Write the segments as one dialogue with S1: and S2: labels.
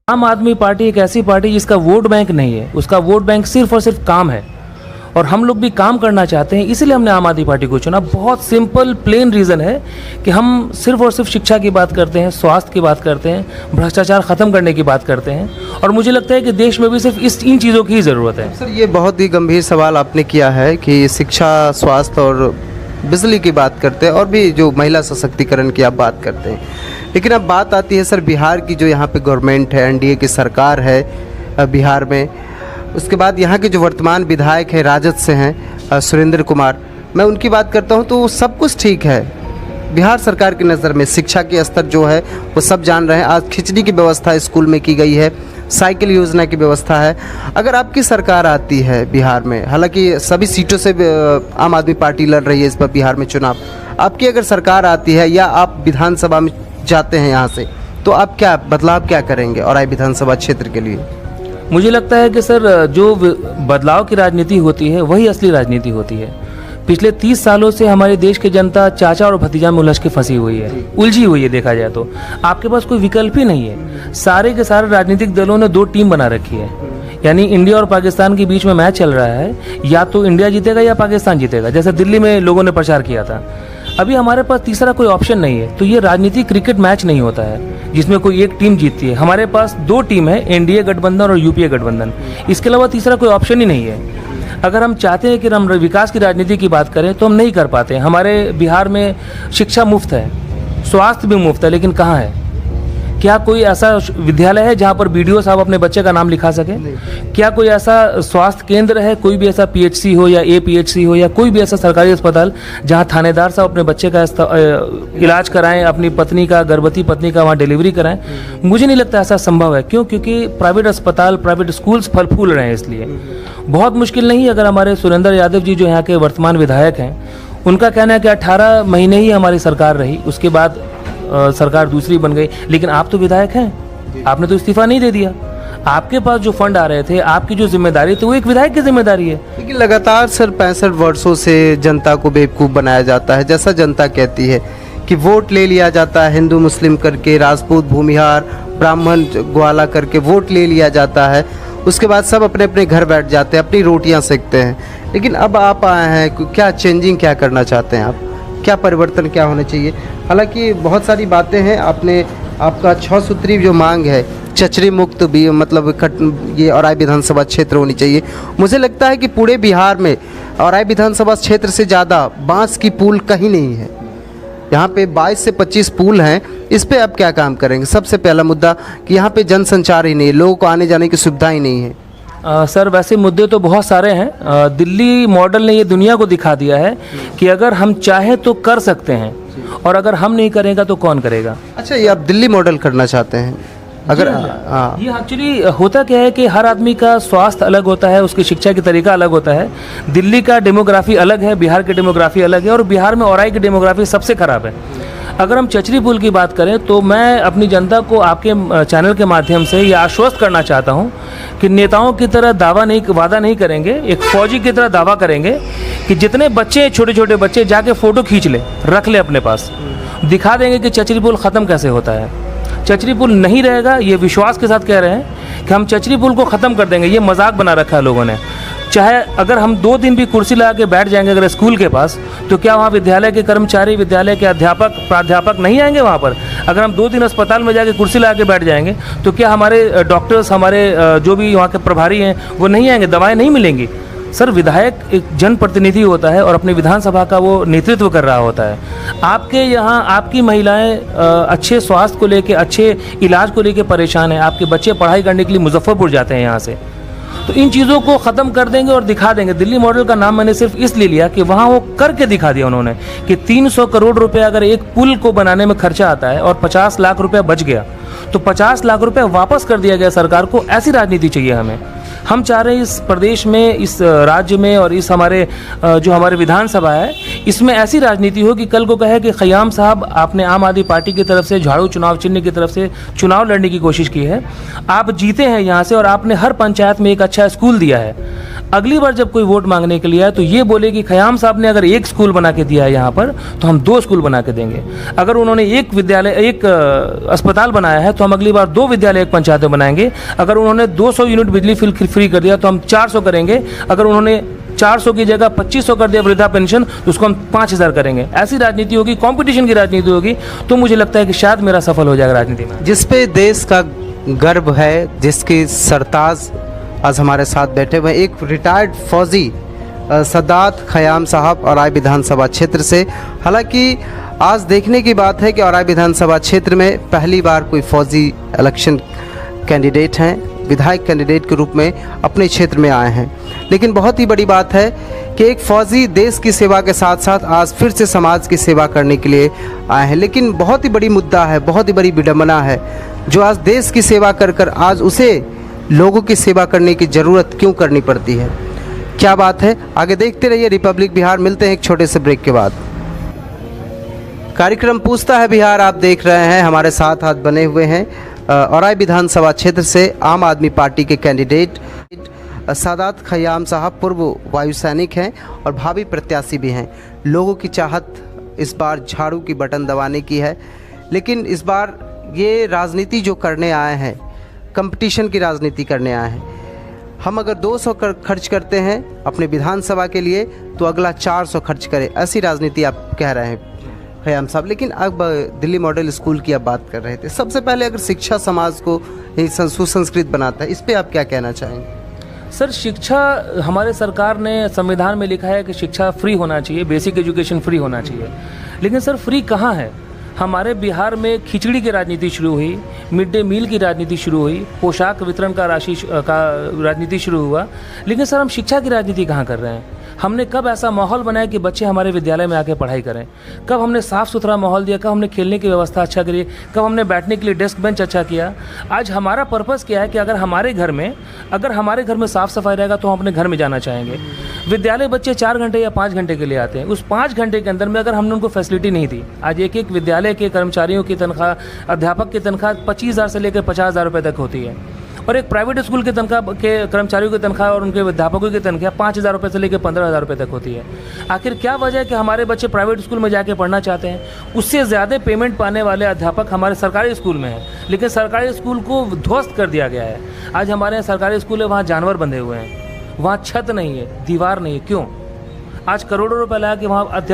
S1: आम आदमी पार्टी एक ऐसी पार्टी जिसका वोट बैंक नहीं है, उसका वोट बैंक सिर्फ और सिर्फ काम है। और हम लोग भी काम करना चाहते हैं, इसलिए हमने आम आदमी पार्टी को चुना। बहुत सिंपल प्लेन रीज़न है कि हम सिर्फ और सिर्फ शिक्षा की बात करते हैं, स्वास्थ्य की बात करते हैं, भ्रष्टाचार ख़त्म करने की बात करते हैं। और मुझे लगता है कि देश में भी सिर्फ इन चीज़ों की ही ज़रूरत है।
S2: सर, ये बहुत ही गंभीर सवाल आपने किया है कि शिक्षा, स्वास्थ्य और बिजली की बात करते हैं और भी जो महिला सशक्तिकरण की आप बात करते हैं, लेकिन अब बात आती है सर बिहार की। जो यहाँ पे गवर्नमेंट है, एनडीए की सरकार है बिहार में, उसके बाद यहाँ के जो वर्तमान विधायक है राजद से हैं सुरेंद्र कुमार, मैं उनकी बात करता हूँ तो सब कुछ ठीक है। बिहार सरकार की नज़र में शिक्षा के स्तर जो है वो सब जान रहे हैं। आज खिचड़ी की व्यवस्था स्कूल में की गई है, साइकिल योजना की व्यवस्था है। अगर आपकी सरकार आती है बिहार में, हालांकि सभी सीटों से आम आदमी पार्टी लड़ रही है इस पर बिहार में चुनाव, आपकी अगर सरकार आती है या आप विधानसभा में जाते हैं यहाँ से, तो आप क्या बदलाव क्या करेंगे और आई विधानसभा क्षेत्र के लिए?
S1: मुझे लगता है कि सर जो बदलाव की राजनीति होती है वही असली राजनीति होती है। पिछले 30 सालों से हमारे देश की जनता चाचा और भतीजा में उलझ के फंसी हुई है, उलझी हुई है। देखा जाए तो आपके पास कोई विकल्प ही नहीं है। सारे के सारे राजनीतिक दलों ने 2 टीम बना रखी है, यानी इंडिया और पाकिस्तान के बीच में मैच चल रहा है, या तो इंडिया जीतेगा या पाकिस्तान जीतेगा, जैसे दिल्ली में लोगों ने प्रचार किया था। अभी हमारे पास तीसरा कोई ऑप्शन नहीं है। तो ये राजनीतिक क्रिकेट मैच नहीं होता है जिसमें कोई एक टीम जीतती है। हमारे पास 2 टीम है, एनडीए गठबंधन और यूपीए गठबंधन। इसके अलावा तीसरा कोई ऑप्शन ही नहीं है। अगर हम चाहते हैं कि हम विकास की राजनीति की बात करें तो हम नहीं कर पाते। हमारे बिहार में शिक्षा मुफ्त है, स्वास्थ्य भी मुफ्त है, लेकिन कहाँ है? क्या कोई ऐसा विद्यालय है जहाँ पर बीडीओ साहब अपने बच्चे का नाम लिखा सके? क्या कोई ऐसा स्वास्थ्य केंद्र है, कोई भी ऐसा पीएचसी हो या एपीएचसी हो या कोई भी ऐसा सरकारी अस्पताल जहाँ थानेदार साहब अपने बच्चे का इलाज कराएं, अपनी पत्नी का, गर्भवती पत्नी का वहाँ डिलीवरी कराएं? मुझे नहीं लगता ऐसा संभव है। क्यों? क्योंकि प्राइवेट अस्पताल, प्राइवेट स्कूल्स फल फूल रहे हैं। इसलिए बहुत मुश्किल नहीं। अगर हमारे सुरेंद्र यादव जी जो यहाँ के वर्तमान विधायक हैं, उनका कहना है कि 18 महीने ही हमारी सरकार रही, उसके बाद सरकार दूसरी बन गई, लेकिन आप तो विधायक हैं, आपने तो इस्तीफा नहीं दे दिया। आपके पास जो फंड आ रहे थे, आपकी जो जिम्मेदारी थी, वो एक विधायक की जिम्मेदारी है।
S2: लेकिन लगातार सर 65 वर्षों से जनता को बेवकूफ़ बनाया जाता है। जैसा जनता कहती है कि वोट ले लिया जाता है, हिंदू मुस्लिम करके, राजपूत भूमिहार, ब्राह्मण ग्वाला करके वोट ले लिया जाता है। उसके बाद सब अपने अपने घर बैठ जाते हैं, अपनी रोटियां सेकते हैं। लेकिन अब आप आए हैं, क्या चेंजिंग क्या करना चाहते हैं आप? क्या परिवर्तन क्या होना चाहिए? हालांकि बहुत सारी बातें हैं। आपका 6 सूत्री जो मांग है, चचरी मुक्त भी मतलब ये औराई विधानसभा क्षेत्र होनी चाहिए। मुझे लगता है कि पूरे बिहार में औराई विधानसभा क्षेत्र से ज़्यादा बांस की पुल कहीं नहीं है। यहाँ पे 22 से 25 पुल हैं। इस पे आप क्या काम करेंगे? सबसे पहला मुद्दा कि यहाँ पे जनसंचार ही नहीं है, लोगों को आने जाने की सुविधा ही नहीं है।
S1: सर वैसे मुद्दे तो बहुत सारे हैं। दिल्ली मॉडल ने ये दुनिया को दिखा दिया है कि अगर हम चाहें तो कर सकते हैं, और अगर हम नहीं करेगा तो कौन करेगा।
S2: अच्छा, ये आप दिल्ली मॉडल करना चाहते हैं? अगर हाँ,
S1: ये एक्चुअली होता क्या है कि हर आदमी का स्वास्थ्य अलग होता है, उसकी शिक्षा की तरीका अलग होता है। दिल्ली का डेमोग्राफी अलग है, बिहार की डेमोग्राफी अलग है, और बिहार में औराई की डेमोग्राफी सबसे खराब है। अगर हम चचरी पुल की बात करें तो मैं अपनी जनता को आपके चैनल के माध्यम से ये आश्वस्त करना चाहता हूँ कि नेताओं की तरह वादा नहीं करेंगे, एक फौजी की तरह दावा करेंगे कि जितने बच्चे, छोटे छोटे बच्चे, जाके फ़ोटो खींच ले, रख ले अपने पास, दिखा देंगे कि चचरी पुल ख़त्म कैसे होता है। चचरी पुल नहीं रहेगा, ये विश्वास के साथ कह रहे हैं कि हम चचरी पुल को ख़त्म कर देंगे। ये मजाक बना रखा है लोगों ने। चाहे अगर हम 2 दिन भी कुर्सी लगा के बैठ जाएंगे अगर स्कूल के पास, तो क्या वहाँ विद्यालय के कर्मचारी, विद्यालय के अध्यापक, प्राध्यापक नहीं आएंगे वहाँ पर? अगर हम 2 दिन अस्पताल में जाके कुर्सी लगा के बैठ जाएंगे तो क्या हमारे डॉक्टर्स, हमारे जो भी वहाँ के प्रभारी हैं, वो नहीं आएंगे? दवाएं नहीं मिलेंगी? सर, विधायक एक जनप्रतिनिधि होता है और अपने विधानसभा का वो नेतृत्व कर रहा होता है। आपके यहाँ आपकी महिलाएं अच्छे स्वास्थ्य को लेके, अच्छे इलाज को लेके परेशान हैं। आपके बच्चे पढ़ाई करने के लिए मुजफ्फरपुर जाते हैं यहाँ से। तो इन चीज़ों को ख़त्म कर देंगे और दिखा देंगे। दिल्ली मॉडल का नाम मैंने सिर्फ इसलिए लिया कि वहाँ वो करके दिखा दिया उन्होंने कि 300 करोड़ रुपए अगर एक पुल को बनाने में खर्चा आता है और 50 लाख रुपए बच गया, तो 50 लाख रुपए वापस कर दिया गया सरकार को। ऐसी राजनीति चाहिए हमें। हम चाह रहे हैं इस प्रदेश में, इस राज्य में और इस जो हमारे विधानसभा है, इसमें ऐसी राजनीति हो कि कल को कहे कि खयाम साहब, आपने आम आदमी पार्टी की तरफ से झाड़ू चुनाव चिन्ह की तरफ से चुनाव लड़ने की कोशिश की है, आप जीते हैं यहाँ से और आपने हर पंचायत में एक अच्छा स्कूल दिया है, अगली बार जब कोई वोट मांगने के लिए आए तो ये बोले कि खयाम साहब ने अगर एक स्कूल बना के दिया है यहाँ पर तो हम 2 स्कूल बना के देंगे। अगर उन्होंने एक विद्यालय, एक अस्पताल बनाया है तो हम अगली बार 2 विद्यालय, 1 पंचायत में बनाएंगे। अगर उन्होंने 200 यूनिट बिजली फ्री कर दिया तो हम 400 करेंगे। अगर उन्होंने 400 की जगह 2500 कर दिया वृद्धा पेंशन तो उसको हम 5000 करेंगे। ऐसी राजनीति होगी, कंपटीशन की राजनीति होगी, तो मुझे लगता है कि शायद मेरा सफल हो जाएगा राजनीति में।
S2: जिस पे देश का गर्व है, जिसके सरताज आज हमारे साथ बैठे हुए, एक रिटायर्ड फौजी सदात खयाम साहब औराई विधानसभा क्षेत्र से। हालांकि आज देखने की बात है कि औराई विधानसभा क्षेत्र में पहली बार कोई फौजी इलेक्शन कैंडिडेट हैं, विधायक कैंडिडेट के रूप में अपने क्षेत्र में आए हैं। लेकिन बहुत ही बड़ी बात है कि एक फौजी देश की सेवा के साथ साथ आज फिर से समाज की सेवा करने के लिए आए हैं। लेकिन बहुत ही बड़ी मुद्दा है, बहुत ही बड़ी विडंबना है, जो आज देश की सेवा कर कर आज उसे लोगों की सेवा करने की ज़रूरत क्यों करनी पड़ती है। क्या बात है, आगे देखते रहिए रिपब्लिक बिहार। मिलते हैं एक छोटे से ब्रेक के बाद। कार्यक्रम पूछता है बिहार आप देख रहे हैं, हमारे साथ हाथ बने हुए हैं औराई विधानसभा क्षेत्र से आम आदमी पार्टी के कैंडिडेट सादात खयाम साहब पूर्व वायु सैनिक हैं और भावी प्रत्याशी भी हैं। लोगों की चाहत इस बार झाड़ू की बटन दबाने की है, लेकिन इस बार ये राजनीति जो करने आए हैं, कंपटीशन की राजनीति करने आए हैं। हम अगर 200 खर्च करते हैं अपने विधानसभा के लिए तो अगला 400 खर्च करें, ऐसी राजनीति आप कह रहे हैं खयाम साहब। लेकिन अब दिल्ली मॉडल स्कूल की आप बात कर रहे थे। सबसे पहले अगर शिक्षा समाज को सुसंस्कृत बनाता है, इस पर आप क्या कहना चाहेंगे?
S1: सर, शिक्षा, हमारे सरकार ने संविधान में लिखा है कि शिक्षा फ्री होना चाहिए, बेसिक एजुकेशन फ्री होना चाहिए। लेकिन सर फ्री कहाँ है? हमारे बिहार में खिचड़ी की राजनीति शुरू हुई, मिड डे मील की राजनीति शुरू हुई, पोशाक वितरण का राजनीति शुरू हुआ, लेकिन सर हम शिक्षा की राजनीति कहाँ कर रहे हैं? हमने कब ऐसा माहौल बनाया कि बच्चे हमारे विद्यालय में आके पढ़ाई करें? कब हमने साफ़ सुथरा माहौल दिया? कब हमने खेलने की व्यवस्था अच्छा करी? कब हमने बैठने के लिए डेस्क बेंच अच्छा किया? आज हमारा पर्पज़ क्या है कि अगर हमारे घर में साफ़ सफाई रहेगा तो हम अपने घर में जाना चाहेंगे। विद्यालय बच्चे 4 घंटे या 5 घंटे के लिए आते हैं। उस 5 घंटे के अंदर में अगर हमने उनको फैसिलिटी नहीं दी, आज एक विद्यालय के कर्मचारियों की तनख्वाह, अध्यापक की तनख्वाह 25,000 से लेकर 50,000 रुपये तक होती है, और एक प्राइवेट स्कूल के तनख्वाह के कर्मचारियों की तनख्वाह और उनके अध्यापकों की तनख्वाह 5,000 रुपये से लेकर 15,000 रुपये तक होती है। आखिर क्या वजह है कि हमारे बच्चे प्राइवेट स्कूल में जाके पढ़ना चाहते हैं? उससे ज़्यादा पेमेंट पाने वाले अध्यापक हमारे सरकारी स्कूल में हैं, लेकिन सरकारी स्कूल को ध्वस्त कर दिया गया है। आज हमारे यहाँ सरकारी स्कूल है, वहाँ जानवर बंधे हुए हैं, वहाँ छत नहीं है, दीवार नहीं है। क्यों? आज करोड़ों रुपए लगा कि वहाँ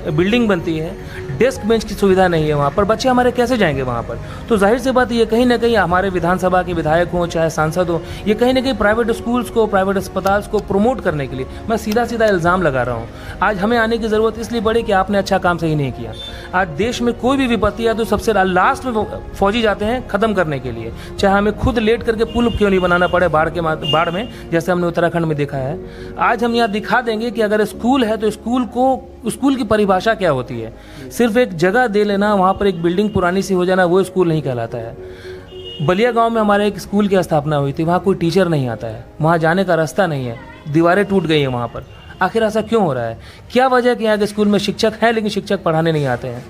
S1: बिल्डिंग बनती है, डेस्क बेंच की सुविधा नहीं है वहाँ पर, बच्चे हमारे कैसे जाएंगे वहाँ पर? तो जाहिर सी बात ये कहीं ना कहीं हमारे विधानसभा के विधायक हों चाहे सांसद हो, ये कहीं ना कहीं प्राइवेट स्कूल्स को, प्राइवेट अस्पताल को प्रमोट करने के लिए मैं सीधा सीधा इल्ज़ाम लगा रहा हूँ। आज हमें आने की ज़रूरत इसलिए पड़ी कि आपने अच्छा काम सही नहीं किया। आज देश में कोई भी विपत्ति है तो सबसे लास्ट में फौजी जाते हैं ख़त्म करने के लिए, चाहे हमें खुद लेट करके पुल क्यों नहीं बनाना पड़े बाढ़ में, जैसे हमने उत्तराखंड में देखा है। आज हम यहाँ दिखा देंगे कि अगर स्कूल है तो स्कूल की परिभाषा क्या होती है। सिर्फ एक जगह दे लेना, वहाँ पर एक बिल्डिंग पुरानी सी हो जाना, वो स्कूल नहीं कहलाता है। बलिया गांव में हमारे एक स्कूल की स्थापना हुई थी, वहाँ कोई टीचर नहीं आता है, वहाँ जाने का रास्ता नहीं है, दीवारें टूट गई हैं वहाँ पर। आखिर ऐसा क्यों हो रहा है? क्या वजह है कि यहाँ के स्कूल में शिक्षक हैं लेकिन शिक्षक पढ़ाने नहीं आते हैं?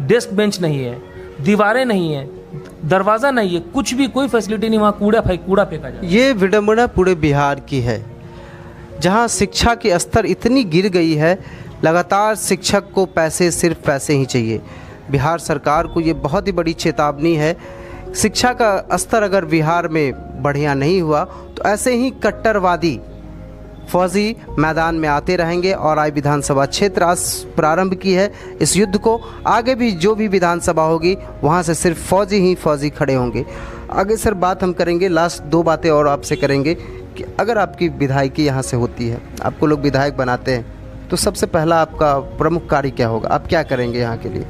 S1: डेस्क बेंच नहीं है, दीवारें नहीं है, दरवाज़ा नहीं है, कुछ भी कोई फैसिलिटी नहीं, वहाँ कूड़ा फेंका जाए।
S2: ये विडंबना पूरे बिहार की है, जहाँ शिक्षा की स्तर इतनी गिर गई है। लगातार शिक्षक को सिर्फ पैसे ही चाहिए। बिहार सरकार को ये बहुत ही बड़ी चेतावनी है। शिक्षा का स्तर अगर बिहार में बढ़िया नहीं हुआ तो ऐसे ही कट्टरवादी फौजी मैदान में आते रहेंगे। और आज विधानसभा क्षेत्र आज प्रारंभ की है इस युद्ध को, आगे भी जो भी विधानसभा होगी वहाँ से सिर्फ फौजी खड़े होंगे। आगे सर बात हम करेंगे, लास्ट 2 बातें और आपसे करेंगे कि अगर आपकी विधायकी यहाँ से होती है, आपको लोग विधायक बनाते हैं, तो सबसे पहला आपका प्रमुख कार्य क्या होगा? आप क्या करेंगे यहाँ के लिए?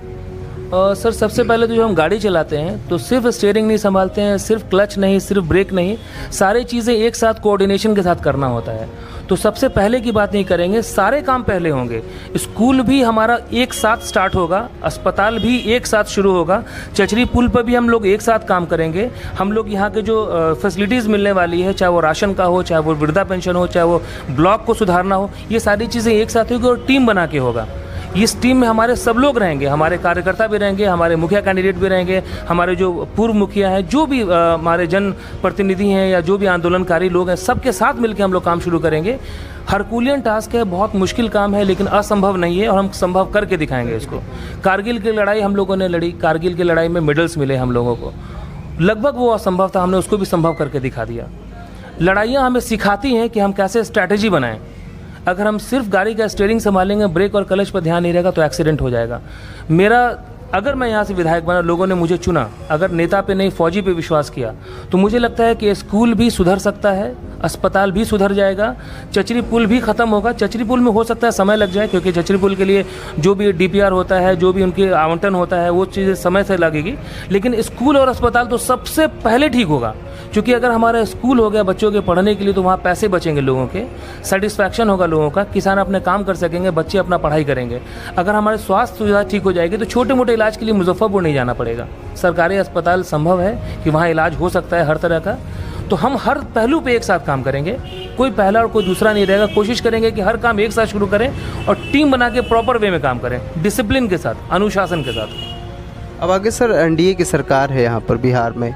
S1: सर सबसे पहले तो जो हम गाड़ी चलाते हैं तो सिर्फ स्टीयरिंग नहीं संभालते हैं, सिर्फ क्लच नहीं, सिर्फ ब्रेक नहीं, सारी चीज़ें एक साथ कोऑर्डिनेशन के साथ करना होता है। तो सबसे पहले की बात नहीं करेंगे, सारे काम पहले होंगे। स्कूल भी हमारा एक साथ स्टार्ट होगा, अस्पताल भी एक साथ शुरू होगा, चचरी पुल पर भी हम लोग एक साथ काम करेंगे। हम लोग यहाँ के जो फैसिलिटीज़ मिलने वाली है, चाहे वो राशन का हो, चाहे वो वृद्धा पेंशन हो, चाहे वो ब्लॉक को सुधारना हो, ये सारी चीज़ें एक साथ होगी और टीम बना के होगा। इस टीम में हमारे सब लोग रहेंगे, हमारे कार्यकर्ता भी रहेंगे, हमारे मुखिया कैंडिडेट भी रहेंगे, हमारे जो पूर्व मुखिया हैं, जो भी हमारे जन प्रतिनिधि हैं या जो भी आंदोलनकारी लोग हैं, सबके साथ मिलकर हम लोग काम शुरू करेंगे। हरकुलियन टास्क है, बहुत मुश्किल काम है, लेकिन असंभव नहीं है और हम संभव करके दिखाएंगे इसको। कारगिल की लड़ाई हम लोगों ने लड़ी, कारगिल की लड़ाई में मेडल्स मिले हम लोगों को, लगभग वो असंभव था, हमने उसको भी संभव करके दिखा दिया। लड़ाइयाँ हमें सिखाती हैं कि हम कैसे स्ट्रैटेजी बनाएं। अगर हम सिर्फ गाड़ी का स्टीयरिंग संभालेंगे, ब्रेक और क्लच पर ध्यान नहीं रहेगा तो एक्सीडेंट हो जाएगा। अगर मैं यहाँ से विधायक बना, लोगों ने मुझे चुना, अगर नेता पे नहीं फौजी पे विश्वास किया, तो मुझे लगता है कि स्कूल भी सुधर सकता है, अस्पताल भी सुधर जाएगा, चचरी पुल भी ख़त्म होगा। चचरी पुल में हो सकता है समय लग जाए, क्योंकि चचरी पुल के लिए जो भी DPR होता है, जो भी उनके आवंटन होता है, वो चीज़ें समय से लगेगी, लेकिन स्कूल और अस्पताल तो सबसे पहले ठीक होगा। क्योंकि अगर हमारा स्कूल हो गया बच्चों के पढ़ने के लिए, तो वहाँ पैसे बचेंगे लोगों के, सेटिस्फैक्शन होगा लोगों का, किसान अपने काम कर सकेंगे, बच्चे अपना पढ़ाई करेंगे। अगर हमारे स्वास्थ्य सुविधा ठीक हो जाएगी तो छोटे मोटे इलाज के लिए मुजफ्फरपुर नहीं जाना पड़ेगा। सरकारी अस्पताल संभव है कि वहाँ इलाज हो सकता है हर तरह का। तो हम हर पहलू पे एक साथ काम करेंगे, कोई पहला और कोई दूसरा नहीं रहेगा। कोशिश करेंगे कि हर काम एक साथ शुरू करें और टीम बना के प्रॉपर वे में काम करें, डिसिप्लिन के साथ, अनुशासन के साथ।
S2: अब आगे सर, NDA की सरकार है यहाँ पर बिहार में,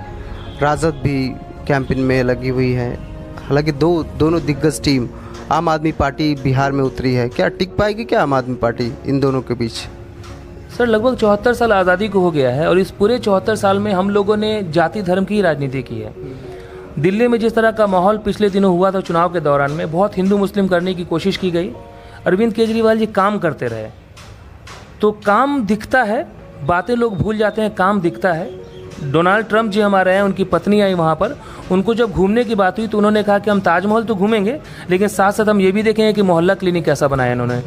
S2: राजद भी कैंपेन में लगी हुई है। हालांकि दोनों दिग्गज टीम आम आदमी पार्टी बिहार में उतरी है, क्या टिक पाएगी क्या आम आदमी पार्टी इन दोनों के बीच?
S1: सर, लगभग 74 साल आज़ादी को हो गया है और इस पूरे 74 साल में हम लोगों ने जाति धर्म की राजनीति की है। दिल्ली में जिस तरह का माहौल पिछले दिनों हुआ था चुनाव के दौरान में, बहुत हिंदू मुस्लिम करने की कोशिश की गई। अरविंद केजरीवाल जी काम करते रहे, तो काम दिखता है, बातें लोग भूल जाते हैं, काम दिखता है। डोनाल्ड ट्रंप जी हमारे हैं, उनकी पत्नी आई वहाँ पर, उनको जब घूमने की बात हुई तो उन्होंने कहा कि हम ताजमहल तो घूमेंगे, लेकिन साथ साथ हम ये भी देखेंगे कि मोहल्ला क्लिनिक कैसा बनाया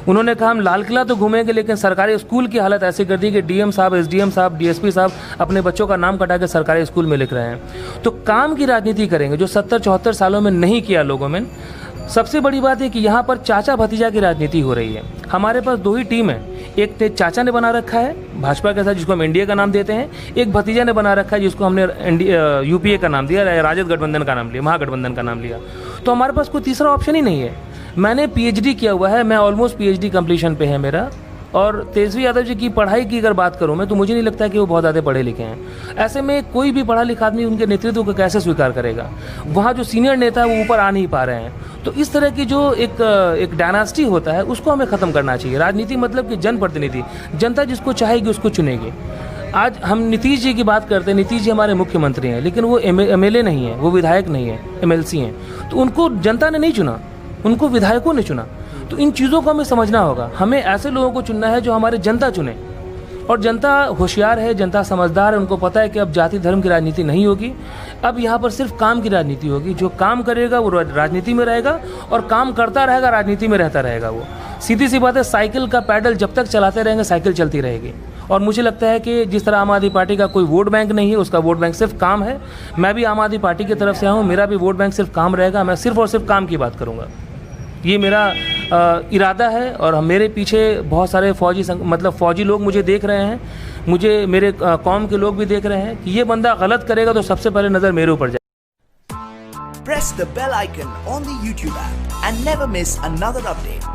S1: उन्होंने कहा हम लाल किला तो घूमेंगे, लेकिन सरकारी स्कूल की हालत ऐसी कर दी कि DM साहब, SDM साहब, DSP साहब अपने बच्चों का नाम कटा के सरकारी स्कूल में लिख रहे हैं। तो काम की राजनीति करेंगे, जो 70-74 सालों में नहीं किया लोगों में। सबसे बड़ी बात है कि यहाँ पर चाचा भतीजा की राजनीति हो रही है। हमारे पास 2 ही टीम है, एक चाचा ने बना रखा है भाजपा के साथ, जिसको हम NDA का नाम देते हैं, एक भतीजा ने बना रखा है जिसको हमने UPA का नाम दिया, राजद गठबंधन का नाम लिया, महागठबंधन का नाम लिया। तो हमारे पास कोई तीसरा ऑप्शन ही नहीं है। मैंने PhD किया हुआ है, मैं ऑलमोस्ट PhD कंप्लीशन पे है मेरा। और तेजस्वी यादव जी की पढ़ाई की अगर बात करूं मैं, तो मुझे नहीं लगता कि वो बहुत ज़्यादा पढ़े लिखे हैं। ऐसे में कोई भी पढ़ा लिखा आदमी उनके नेतृत्व को कैसे स्वीकार करेगा? वहाँ जो सीनियर नेता है वो ऊपर आ नहीं पा रहे हैं। तो इस तरह की जो एक डायनास्टी होता है, उसको हमें ख़त्म करना चाहिए। राजनीति मतलब कि जनप्रतिनिधि, जनता जिसको चाहेगी उसको चुनेगी। आज हम नीतीश जी की बात करते हैं, नीतीश जी हमारे मुख्यमंत्री हैं, लेकिन वो MLA नहीं है, वो विधायक नहीं है, MLC हैं। तो उनको जनता ने नहीं चुना, उनको विधायकों ने चुना। तो इन चीज़ों को हमें समझना होगा। हमें ऐसे लोगों को चुनना है जो हमारे जनता चुने, और जनता होशियार है, जनता समझदार है, उनको पता है कि अब जाति धर्म की राजनीति नहीं होगी, अब यहाँ पर सिर्फ काम की राजनीति होगी। जो काम करेगा वो राजनीति में रहेगा, और काम करता रहेगा, राजनीति में रहता रहेगा। वो सीधी सी बात है, साइकिल का पैडल जब तक चलाते रहेंगे साइकिल चलती रहेगी। और मुझे लगता है कि जिस तरह आम आदमी पार्टी का कोई वोट बैंक नहीं है, उसका वोट बैंक सिर्फ काम है। मैं भी आम आदमी पार्टी की तरफ से हूँ, मेरा भी वोट बैंक सिर्फ काम रहेगा। मैं सिर्फ और सिर्फ काम की बात करूँगा, ये मेरा इरादा है। और मेरे पीछे बहुत सारे फौजी लोग मुझे देख रहे हैं, मुझे मेरे कौम के लोग भी देख रहे हैं कि ये बंदा गलत करेगा तो सबसे पहले नज़र मेरे ऊपर जाए।
S3: Press the bell icon on the YouTube app and never miss another update.